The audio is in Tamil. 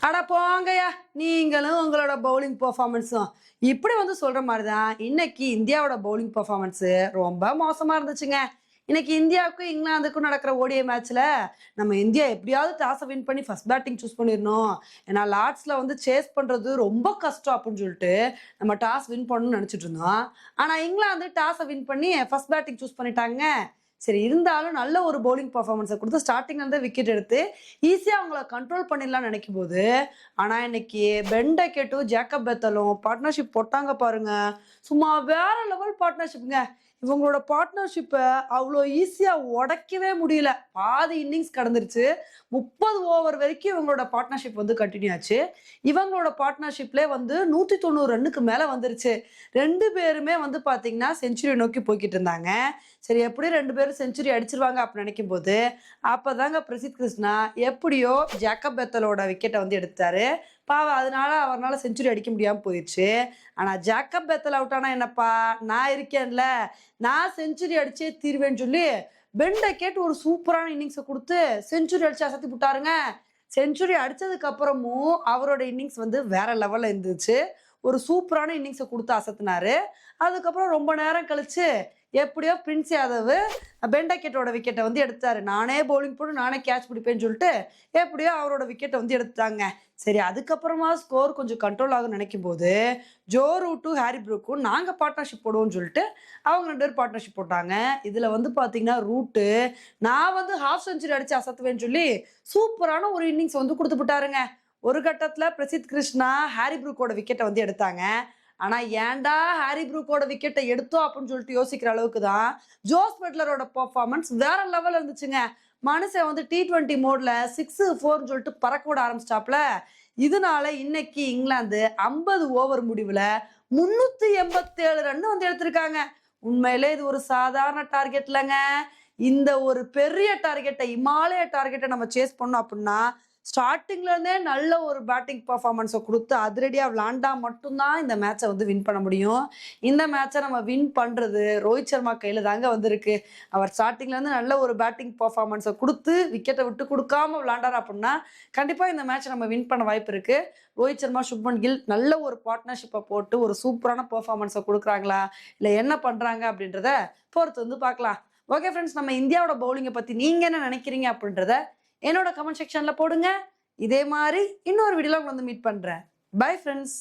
அட போங்கய்யா, நீங்களும் உங்களோட பவுலிங் பெர்ஃபார்மன்ஸும். இப்படி சொல்ற மாரி தான், இன்னைக்கு இந்தியாவோட பவுலிங் பெர்ஃபார்மன்ஸு ரொம்ப மோசமா இருந்துச்சுங்க. இன்னைக்கு இந்தியாவுக்கும், இங்கிலாந்துக்கும் நடக்கிற ஓடிஐ மேட்ச்ல, நம்ம இந்தியா எப்படியாவது டாஸ வின் பண்ணி ஃபர்ஸ்ட் பேட்டிங் சூஸ் பண்ணிரணும். ஏன்னா லார்ட்ஸ்ல சேஸ் பண்றது ரொம்ப கஷ்டம் அப்படின்னு சொல்லிட்டு, நம்ம டாஸ் வின் பண்ணணும்னு நெனச்சுட்டு இருந்தோம். ஆனா இங்கிலாந்து டாஸ வின் பண்ணி ஃபர்ஸ்ட் பேட்டிங் சூஸ் பண்ணிட்டாங்க. சரி இருந்தாலும் நல்ல ஒரு பவுலிங் பெர்ஃபார்மன்ஸ குடுத்து ஸ்டார்ட்டிங்ல இருந்தே விக்கெட் எடுத்து ஈஸியா அவங்கள கண்ட்ரோல் பண்ணிடலாம்னு நினைக்கும்போது, ஆனா இன்னைக்கு பென் டெக்கெட்டும், ஜேக்கப் பெத்தலும் பார்ட்னர்ஷிப் போட்டாங்க பாருங்க. சும்மா வேற லெவல் பார்ட்னர்ஷிப்ங்க. இவங்களோட பார்ட்னர்ஷிப்ப அவ்ளோ ஈஸியா உடைக்கவே முடியல. பாதி இன்னிங்ஸ் கடந்துருச்சு. 30 ஓவர் வரைக்கும் இவங்களோட பார்ட்னர்ஷிப் கன்டின்யூ ஆச்சு. இவங்களோட பார்ட்னர்ஷிப்லயே 190 ரன்னுக்கு மேல வந்துருச்சு. 2 பேருமே பார்த்தீங்கன்னா, செஞ்சுரிய நோக்கி போய்க்கிட்டு இருந்தாங்க. சரி எப்படியும் 2 பேரும் செஞ்சுரி அடிச்சிருவாங்க அப்படின்னு நினைக்கும்போது, அப்பதாங்க பிரசித் கிருஷ்ணா எப்படியோ ஜேக்கப் பெத்தலோட விக்கெட்ட எடுத்தாரு. பாவம் அதனால அவர்னால செஞ்சுரி அடிக்க முடியாம போயிருச்சு. ஆனா ஜேக்கப் பெத்தல் அவுட் ஆனா என்னப்பா, நான் இருக்கேன்ல, நான் செஞ்சுரி அடிச்சே தீருவேன்னு சொல்லி பென் டெக்கெட் ஒரு சூப்பரான இன்னிங்ஸ குடுத்து செஞ்சுரி அடிச்சு அசத்தி புட்டாருங்க. செஞ்சுரி அடிச்சதுக்கு அப்புறமும் அவரோட இன்னிங்ஸ் வேற லெவல்ல இருந்துச்சு. ஒரு சூப்பரான இன்னிங்ஸ குடுத்து அசத்துனாரு. அதுக்கப்புறம் ரொம்ப நேரம் கழிச்சு எப்படியோ பிரின்ஸ் யாதவ் பென் டெக்கெட்டோட விக்கெட்ட எடுத்தாரு. நானே பவுலிங் போட்டு நானே கேட்ச் பிடிப்பேன்னு சொல்லிட்டு எப்படியோ அவரோட விக்கெட்ட எடுத்துட்டாங்க. சரி அதுக்கப்புறமா ஸ்கோர் கொஞ்சம் கண்ட்ரோல் ஆகும்னு நினைக்கும்போது, ஜோ ரூட்டும், ஹாரி ப்ரூக்கும் நாங்க பார்ட்னர்ஷிப் போடுவோம்னு சொல்லிட்டு அவங்க 2 பேரும் பார்ட்னர்ஷிப் போட்டாங்க. இதுல பார்த்தீங்கன்னா ரூட்டு நான் ஹாஃப் செஞ்சுரி அடிச்சு அசத்துவேன்னு சொல்லி சூப்பரான ஒரு இன்னிங்ஸ் குடுத்து புட்டாருங்க. ஒரு கட்டத்துல பிரசித் கிருஷ்ணா ஹாரி ப்ரூக்கோட விக்கெட்ட எடுத்தாங்க. ஆனா ஏன்டா ஹாரி ப்ரூக்கோட விக்கெட்ட எடுத்தோம் அப்படின்னு சொல்லிட்டு யோசிக்கிற அளவுக்கு தான் ஜோஸ் பட்லரோட பெர்ஃபார்மன்ஸ் வேற லெவல் இருந்துச்சுங்க. மனுஷன் T20 மோட்ல 6, 4ன்னு சொல்லிட்டு பறக்க விட ஆரம்பிச்சிட்டாப்ல. இதனால இன்னைக்கு இங்கிலாந்து 50 ஓவர் முடிவுல 387 ரன் எடுத்திருக்காங்க. உண்மையிலே இது ஒரு சாதாரண டார்கெட் இல்லங்க. இந்த ஒரு பெரிய டார்கெட்ட, இமாலய டார்கெட்ட நம்ம சேஸ் பண்ணோம் அப்படின்னா, ஸ்டார்ட்டிங்ல இருந்தே நல்ல ஒரு பேட்டிங் பெர்ஃபார்மன்ஸ குடுத்து அதிரடியா விளையாண்டா மட்டும் தான் இந்த மேட்ச வின் பண்ண முடியும். இந்த மேட்ச நம்ம வின் பண்றது ரோஹித் சர்மா கையில தாங்க வந்திருக்கு. அவர் ஸ்டார்ட்டிங்ல இருந்து நல்ல ஒரு பேட்டிங் பெர்ஃபார்மன்ஸ குடுத்து விக்கெட்ட விட்டு குடுக்காம விளையாண்டாரு அப்படின்னா, கண்டிப்பா இந்த மேட்ச நம்ம வின் பண்ண வாய்ப்பு இருக்கு. ரோஹித் சர்மா, சுப்மன் கில் நல்ல ஒரு பார்ட்னர்ஷிப்ப போட்டு ஒரு சூப்பரான பெர்ஃபார்மன்ஸ குடுக்குறாங்களா? இல்ல என்ன பண்றாங்க அப்படின்றத பொறுத்து பார்க்கலாம். ஓகே ஃப்ரெண்ட்ஸ், நம்ம இந்தியாவோட பவுலிங்க பத்தி நீங்க என்ன நினைக்கிறீங்க அப்படின்றத என்னோட கமெண்ட் செக்ஷன்ல போடுங்க. இதே மாரி இன்னொரு வீடியோல உங்கள மீட் பண்றேன். Bye friends.